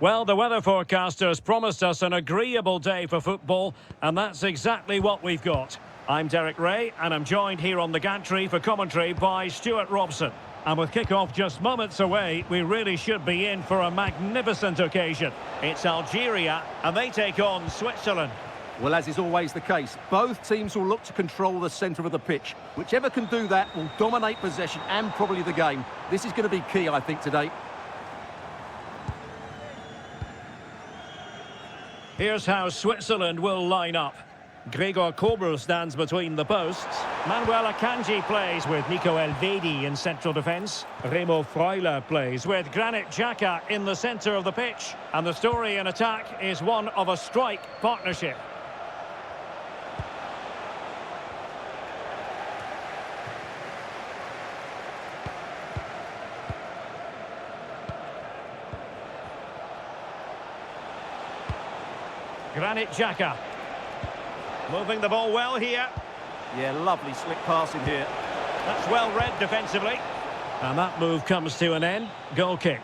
Well, the weather forecasters promised us an agreeable day for football, and that's exactly what we've got. I'm Derek Ray, and I'm joined here on the gantry for commentary by Stuart Robson. And with kick-off just moments away, we really should be in for a magnificent occasion. It's Algeria, and they take on Switzerland. Well, as is always the case, both teams will look to control the centre of the pitch. Whichever can do that will dominate possession and probably the game. This is going to be key, I think, today. Here's how Switzerland will line up. Gregor Kobel stands between the posts. Manuel Akanji plays with Nico Elvedi in central defence. Remo Freuler plays with Granit Xhaka in the centre of the pitch. And the story in attack is one of a strike partnership. Granit Xhaka. Moving the ball well here. Yeah, lovely slick passing here. That's well read defensively. And that move comes to an end. Goal kick.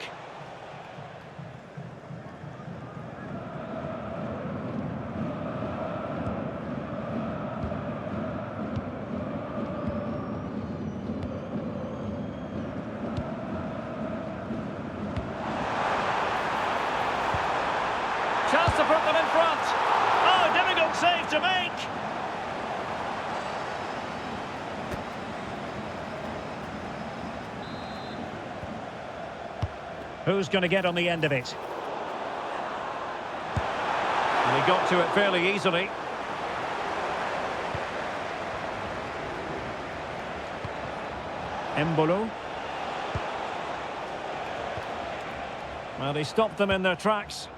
Chance to put them in front. Oh, difficult save to make. Who's going to get on the end of it? And he got to it fairly easily. Embolo. Well, he stopped them in their tracks.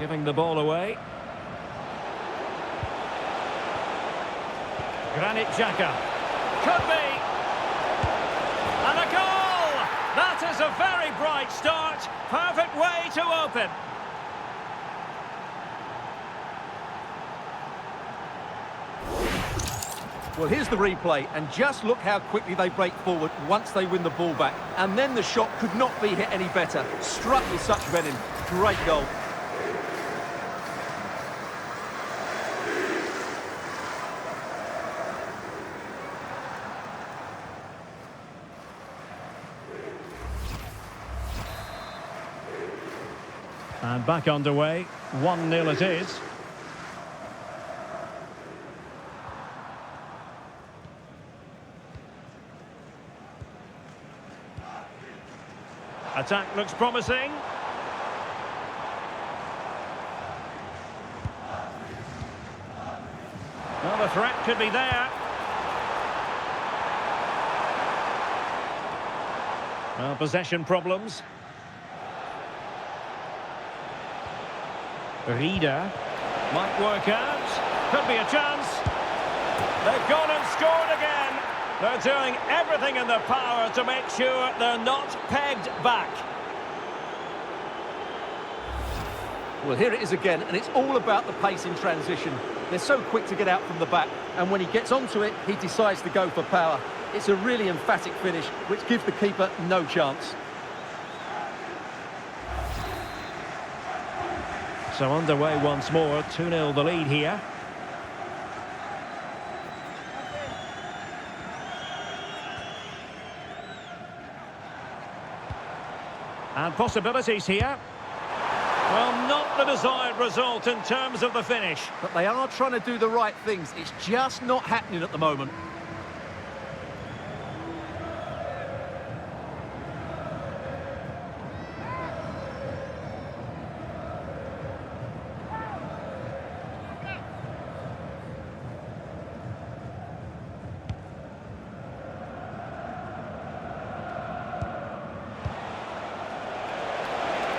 Giving the ball away. Granit Xhaka. Could be. And a goal! That is a very bright start. Perfect way to open. Well, here's the replay, and just look how quickly they break forward once they win the ball back. And then the shot could not be hit any better. Struck with such venom. Great goal. And back underway, 1-0 it is. Attack looks promising. Well, the threat could be there. Well, possession problems. Rieder might work out. Could be a chance. They've gone and scored again. They're doing everything in their power to make sure they're not pegged back. Well, here it is again, and it's all about the pace in transition. They're so quick to get out from the back, and when he gets onto it, he decides to go for power. It's a really emphatic finish, which gives the keeper no chance. So underway once more, 2-0 the lead here. And possibilities here. Well, not the desired result in terms of the finish. But they are trying to do the right things. It's just not happening at the moment.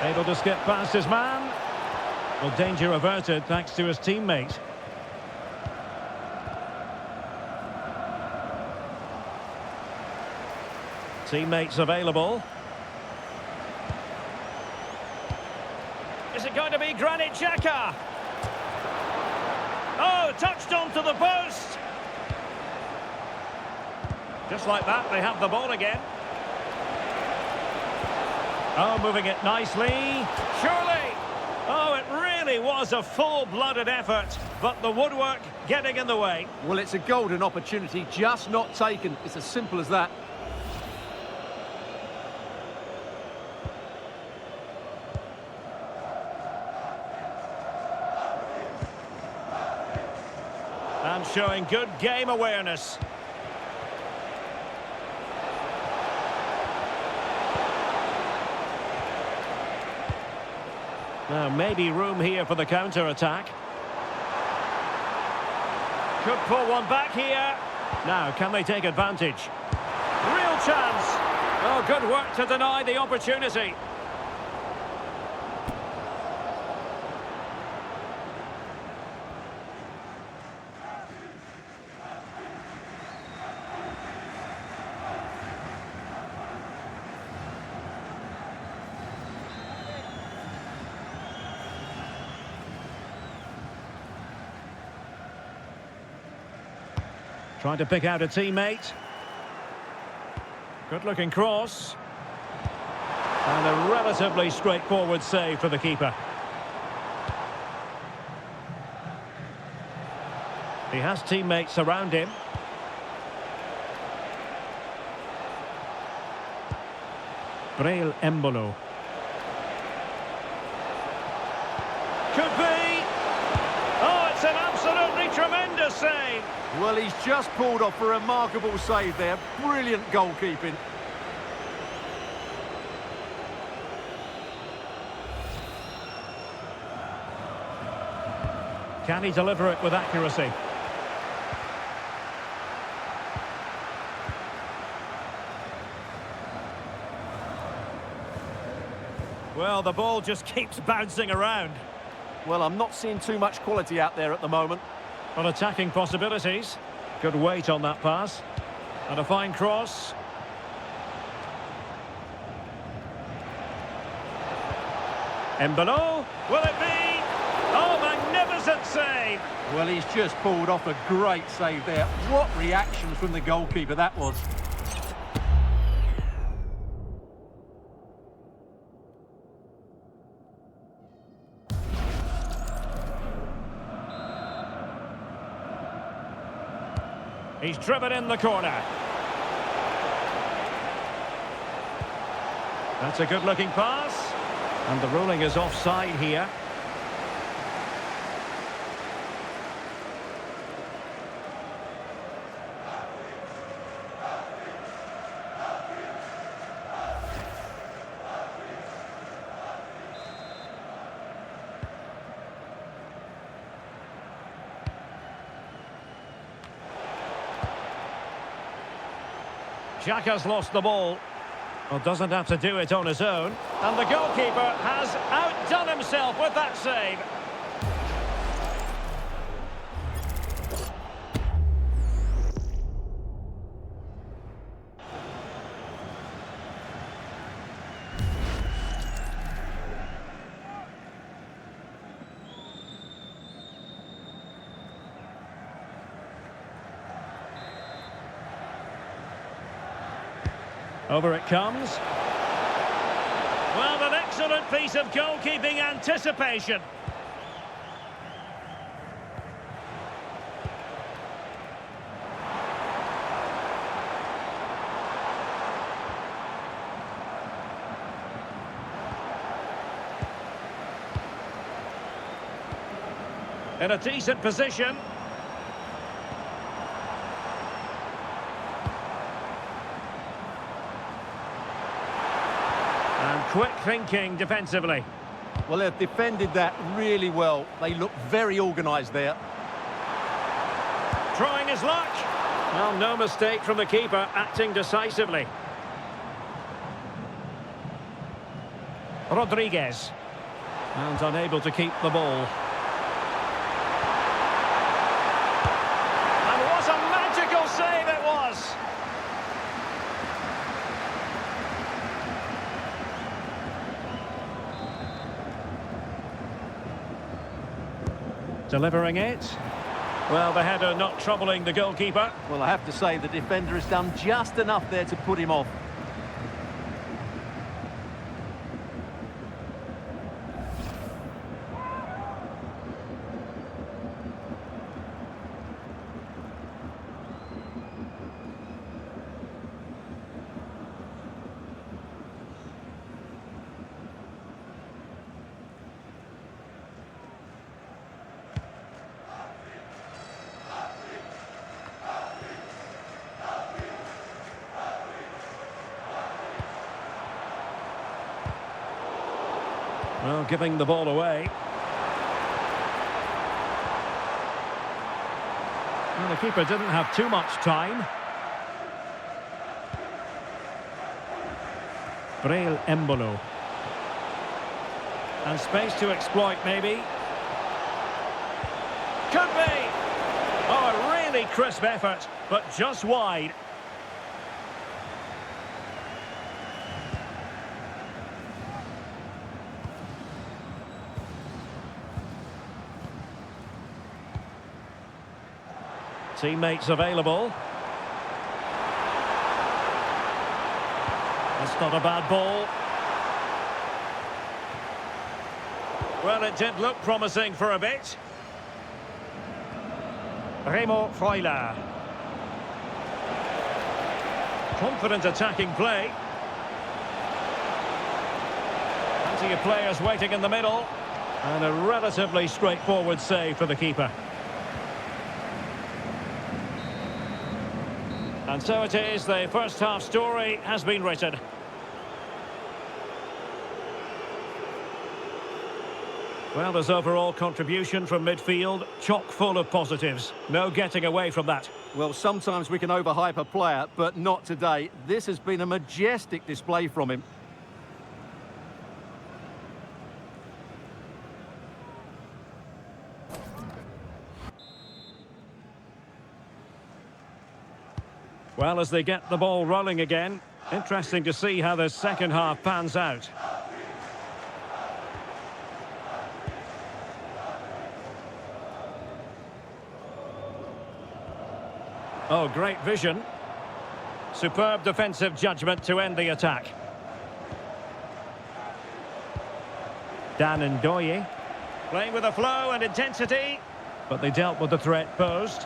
Able to skip past his man. Well, danger averted thanks to his teammate. Teammates available. Is it going to be Granit Xhaka? Oh, touched onto the post. Just like that, they have the ball again. Oh, moving it nicely. Surely. Oh, it really was a full-blooded effort, but the woodwork getting in the way. Well, it's a golden opportunity, just not taken. It's as simple as that. And showing good game awareness. Now, maybe room here for the counter-attack. Could pull one back here. Now, can they take advantage? Real chance. Oh, good work to deny the opportunity. Trying to pick out a teammate. Good-looking cross. And a relatively straightforward save for the keeper. He has teammates around him. Breel Embolo. Could be. Oh, it's an absolutely tremendous save. Well, he's just pulled off a remarkable save there. Brilliant goalkeeping. Can he deliver it with accuracy? Well, the ball just keeps bouncing around. Well, I'm not seeing too much quality out there at the moment. On attacking possibilities. Good weight on that pass. And a fine cross. Embolo, will it be? Oh, magnificent save! Well, he's just pulled off a great save there. What reaction from the goalkeeper that was. He's driven in the corner. That's a good-looking pass. And the ruling is offside here. Xhaka's lost the ball. Well, doesn't have to do it on his own. And the goalkeeper has outdone himself with that save. Over it comes. Well, an excellent piece of goalkeeping anticipation. In a decent position. Quick thinking defensively. Well, they've defended that really well. They look very organised there. Trying his luck. Well, no mistake from the keeper, acting decisively. Rodriguez. And unable to keep the ball. And what a magical save it was! delivering it. Well, the header not troubling the goalkeeper. Well, I have to say the defender has done just enough there to put him off. Well, giving the ball away. Well, the keeper didn't have too much time. Breel Embolo. And space to exploit, maybe. Could be! Oh, a really crisp effort, but just wide. Teammates available. That's not a bad ball. Well, it did look promising for a bit. Remo Freuler. Confident attacking play. Plenty of players waiting in the middle. And a relatively straightforward save for the keeper. And so it is, the first half story has been written. Well, there's overall contribution from midfield, chock full of positives. No getting away from that. Well, sometimes we can overhype a player, but not today. This has been a majestic display from him. Well, as they get the ball rolling again, interesting to see how the second half pans out. Oh, great vision. Superb defensive judgment to end the attack. Dan Ndoye. Playing with a flow and intensity, but they dealt with the threat posed.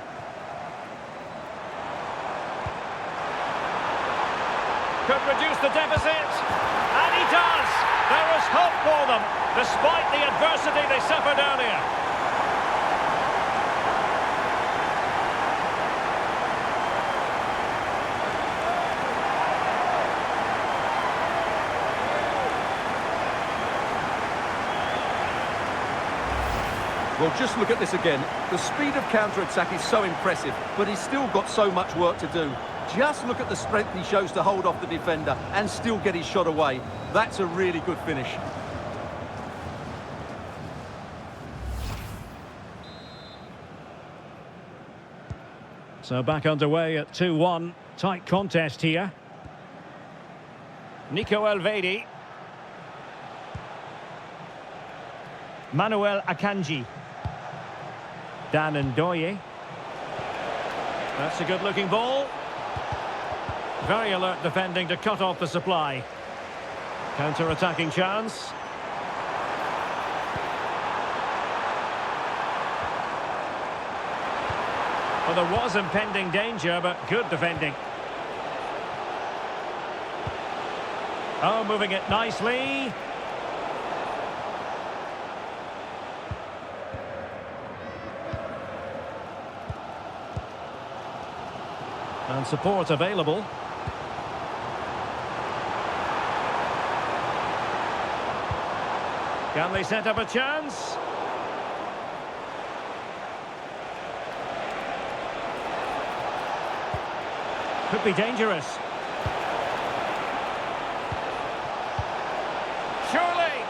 Could reduce the deficit, and he does! There is hope for them, despite the adversity they suffered earlier. Well, just look at this again. The speed of counter-attack is so impressive, but he's still got so much work to do. Just look at the strength he shows to hold off the defender and still get his shot away. That's a really good finish. So back underway at 2-1. Tight contest here. Nico Elvedi. Manuel Akanji. Dan Ndoye. That's a good-looking ball. Very alert defending to cut off the supply. Counter-attacking chance. Well, there was impending danger, but good defending. Oh, moving it nicely. And support available. Can they set up a chance? Could be dangerous. Surely!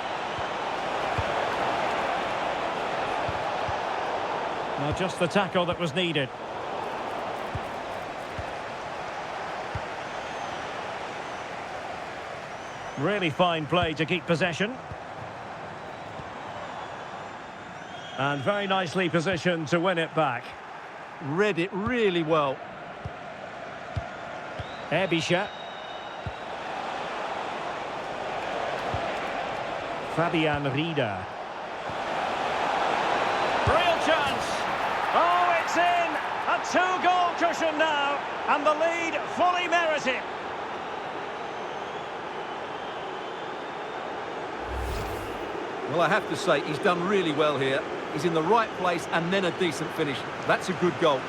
Now just the tackle that was needed. Really fine play to keep possession. And very nicely positioned to win it back. Read it really well. Ebisha. Fabian Rieder. Real chance. Oh, it's in. A two-goal cushion now. And the lead fully merited. Well, I have to say, he's done really well here. He's in the right place and then a decent finish. That's a good goal.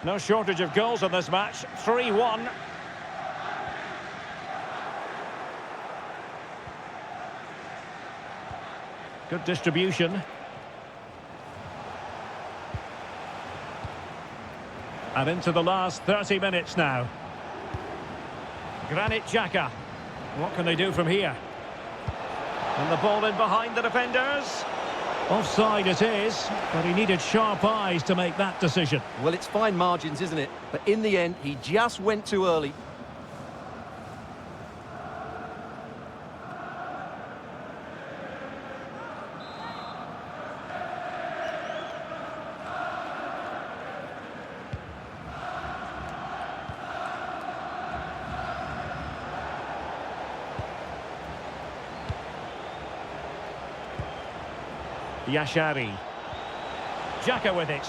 No shortage of goals in this match. 3-1. Good distribution. And into the last 30 minutes now. Granit Xhaka. What can they do from here? And the ball in behind the defenders. Offside it is, but he needed sharp eyes to make that decision. Well, it's fine margins, isn't it? But in the end, he just went too early. Yashari. Xhaka with it.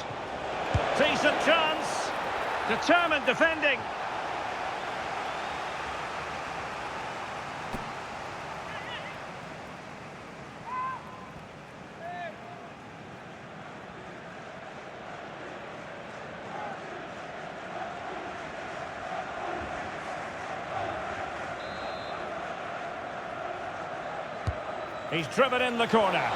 Decent chance. Determined defending. He's driven in the corner.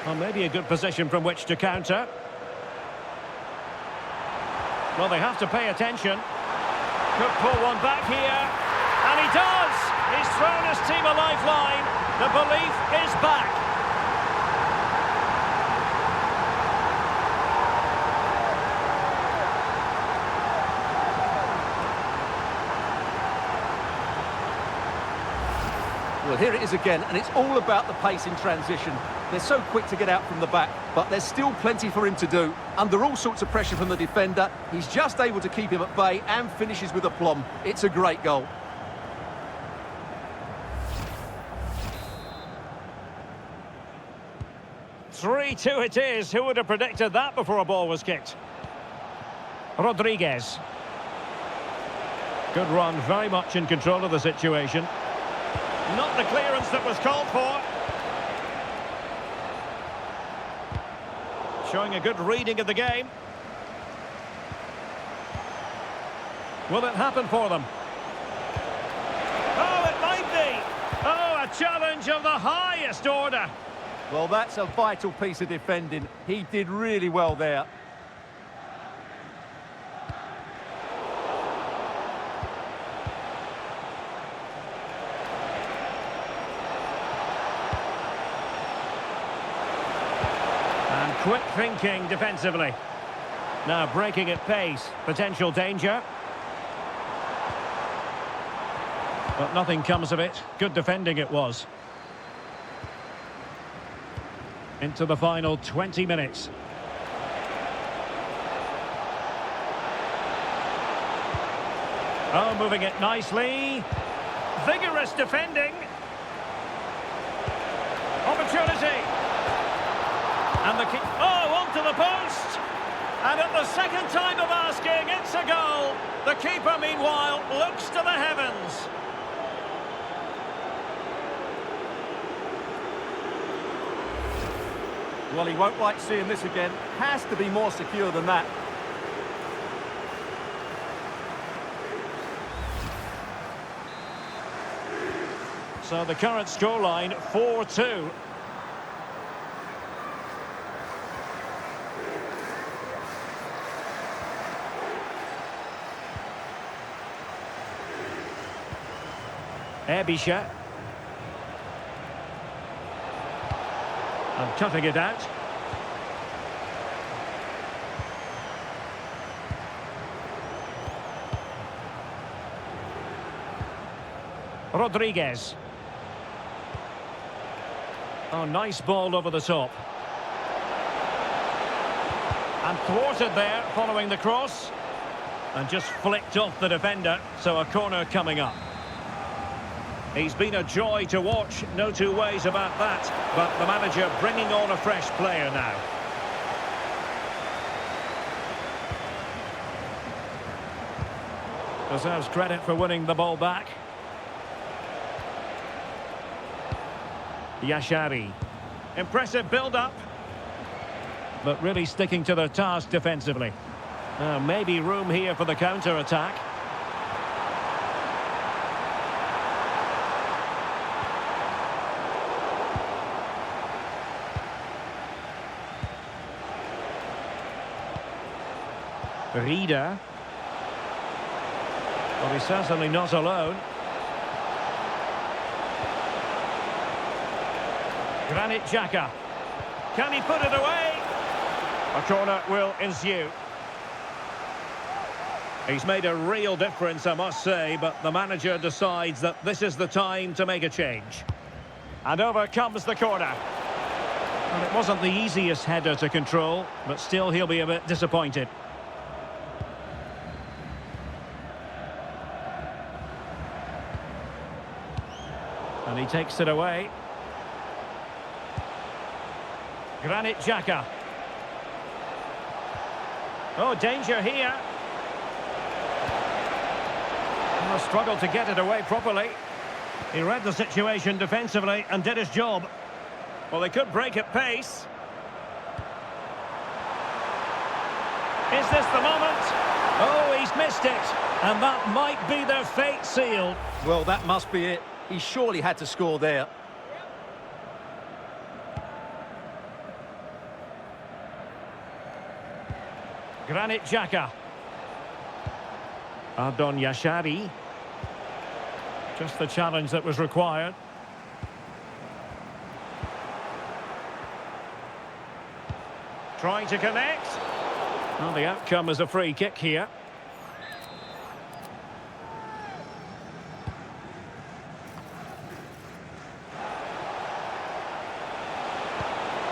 Well, maybe a good position from which to counter. Well, they have to pay attention. Could pull one back here. And he does! He's thrown his team a lifeline. The belief is back. Well, here it is again, and it's all about the pace in transition. They're so quick to get out from the back, but there's still plenty for him to do. Under all sorts of pressure from the defender, he's just able to keep him at bay and finishes with aplomb. It's a great goal. Three-two it is. Who would have predicted that before a ball was kicked? Rodriguez. Good run, very much in control of the situation. Not the clearance that was called for. Showing a good reading of the game. Will it happen for them? Oh, it might be. Oh, a challenge of the highest order. Well, that's a vital piece of defending. He did really well there. Quick thinking defensively. Now breaking at pace. Potential danger. But nothing comes of it. Good defending it was. Into the final 20 minutes. Oh, moving it nicely. Vigorous defending. Opportunity. And the kick, onto the post! And at the second time of asking, it's a goal! The keeper, meanwhile, looks to the heavens. Well, he won't like seeing this again. Has to be more secure than that. So the current scoreline, 4-2. Ebisha. And cutting it out. Rodriguez. Oh, nice ball over the top. And thwarted there following the cross. And just flicked off the defender, so a corner coming up. He's been a joy to watch, no two ways about that. But the manager bringing on a fresh player now. Deserves credit for winning the ball back. Yashari. Impressive build-up. But really sticking to their task defensively. Maybe room here for the counter-attack. Reader. Well, he's certainly not alone. Granit Xhaka. Can he put it away? A corner will ensue. He's made a real difference, I must say, but the manager decides that this is the time to make a change. And over comes the corner. Well, it wasn't the easiest header to control, but still he'll be a bit disappointed. And he takes it away. Granit Xhaka. Oh, danger here. Oh, struggled to get it away properly. He read the situation defensively and did his job. Well, they could break at pace. Is this the moment? Oh, he's missed it. And that might be their fate sealed. Well, that must be it. He surely had to score there. Granit Xhaka. Ardon Yashari. Just the challenge that was required. Trying to connect. Well, the outcome is a free kick here.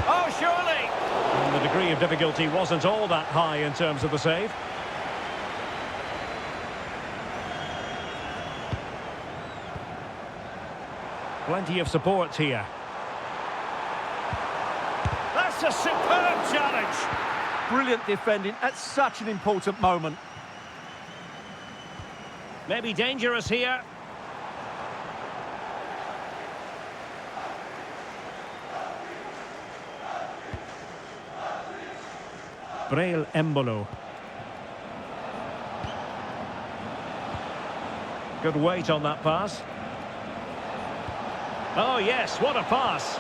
Oh, surely! And the degree of difficulty wasn't all that high in terms of the save. Plenty of support here. That's a superb challenge. Brilliant defending at such an important moment. Maybe dangerous here. Braille Embolo. Good weight on that pass. Oh yes, what a pass.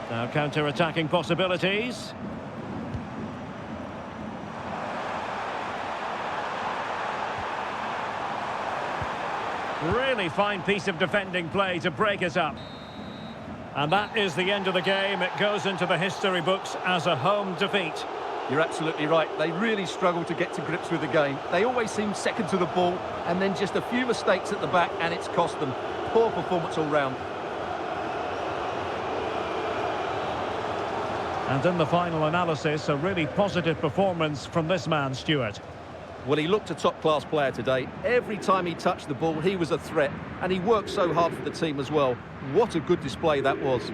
Now counter-attacking possibilities. Really fine piece of defending play to break it up. And that is the end of the game. It goes into the history books as a home defeat. You're absolutely right. They really struggle to get to grips with the game. They always seem second to the ball, and then just a few mistakes at the back, and it's cost them. Poor performance all round. And in the final analysis, a really positive performance from this man, Stuart. Well, he looked a top-class player today. Every time he touched the ball, he was a threat, and he worked so hard for the team as well. What a good display that was.